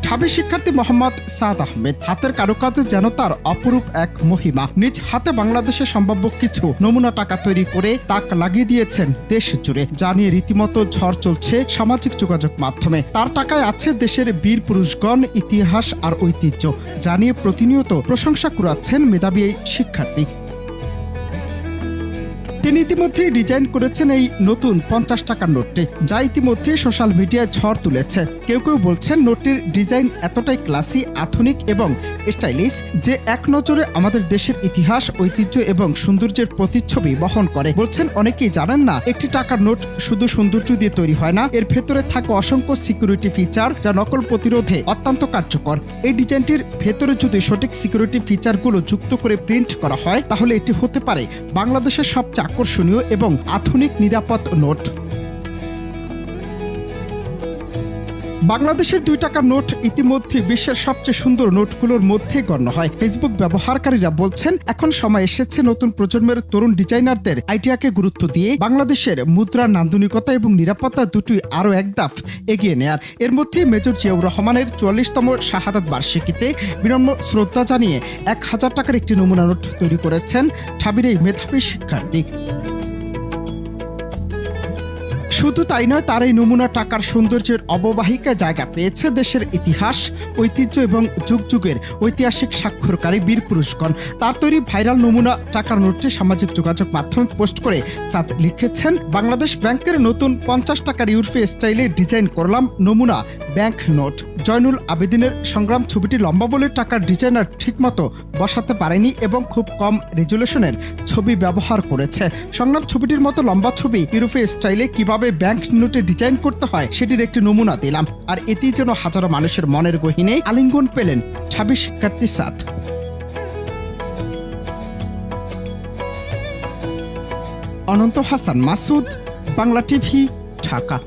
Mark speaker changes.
Speaker 1: ঢাবি শিক্ষার্থী মোহাম্মদ সাদ আহমেদ হাতের কারুকাজে যেন তার অপরূপ এক মহিমা। নিজ হাতে বাংলাদেশে সম্ভাব্য কিছু নমুনা টাকা তৈরি করে তাক লাগিয়ে দিয়েছেন দেশ জুড়ে, যা নিয়ে রীতিমতো ঝড় চলছে সামাজিক যোগাযোগ মাধ্যমে। তার টাকায় আছে দেশের বীর পুরুষগণ, ইতিহাস আর ঐতিহ্য, যা নিয়ে প্রতিনিয়ত প্রশংসা কুড়াচ্ছেন মেধাবী এই শিক্ষার্থী। তিনি ইতিমধ্যেই ডিজাইন করেছেন এই নতুন 50 টাকার নোটটি, যা ইতিমধ্যে সোশ্যাল মিডিয়ায় ঝড় তুলেছে। কেউ কেউ বলছেন নোটটির ডিজাইন এতটাই ক্লাসি, আধুনিক এবং স্টাইলিশ যে এক নজরে আমাদের দেশের ইতিহাস, ঐতিহ্য এবং সৌন্দর্যের প্রতিচ্ছবি বহন করে। বলছেন অনেকেই জানেন না, একটি টাকার নোট শুধু সৌন্দর্য দিয়ে তৈরি হয় না, এর ভেতরে থাকে অসংখ্য সিকিউরিটি ফিচার যা নকল প্রতিরোধে অত্যন্ত কার্যকর। এই ডিজাইনটির ভেতরে যদি সঠিক সিকিউরিটি ফিচারগুলো যুক্ত করে প্রিন্ট করা হয়, তাহলে এটি হতে পারে বাংলাদেশের সবচেয়ে আকর্ষণীয় এবং আধুনিক নিরাপদ নোট। বাংলাদেশের 2 টাকার নোট ইতিমধ্যে বিশ্বের সবচেয়ে সুন্দর নোটগুলোর মধ্যে গণ্য হয়। ফেসবুক ব্যবহারকারীরা বলছেন, এখন সময় এসেছে নতুন প্রজন্মের তরুণ ডিজাইনারদের আইডিয়াকে গুরুত্ব দিয়ে বাংলাদেশের মুদ্রার নান্দনিকতা এবং নিরাপত্তা দুটোই আরও এক ধাপ এগিয়ে নেয়ার। এর মধ্যে মেজর জিয়াউর রহমানের 44তম শাহাদাত বার্ষিকীতে বিনম্র শ্রদ্ধা জানিয়ে 1000 টাকার একটি নমুনা নোট তৈরি করেছেন ঢাবির এই মেধাবী শিক্ষার্থী। শুধু তাই নয়, তার এই নমুনা টাকার সৌন্দর্যের অববাহিকায় জায়গা পেয়েছে দেশের ইতিহাস, ঐতিহ্য এবং যুগ যুগের ঐতিহাসিক স্বাক্ষরকারী বীর পুরুষগণ। তার তৈরি ভাইরাল নমুনা টাকার নোটটি সামাজিক যোগাযোগ মাধ্যমে পোস্ট করে সাদ লিখেছেন, বাংলাদেশ ব্যাংকের নতুন 50 টাকার ইউরোপীয় স্টাইলে ডিজাইন করলাম নমুনা ব্যাংক নোট। জয়নুল আবেদিনের সংগ্রাম ছবিটি লম্বা বলে টাকার ডিজাইনার ঠিকমতো বসাতে পারেনি এবং খুব কম রেজুলেশনের ছবি ব্যবহার করেছে। সংগ্রাম ছবিটির মতো লম্বা ছবি ইউরোপীয় স্টাইলে কিভাবে ব্যাংক নোটে ডিজাইন করতে হয় সেটির একটি নমুনা দিলাম। আর এতেই যেন হাজারো মানুষের মনের গহীনে আলিঙ্গন পেলেন ঢাবি শিক্ষার্থী সাদ। অনন্ত হাসান মাসুদ, বাংলা টিভি, ঢাকা।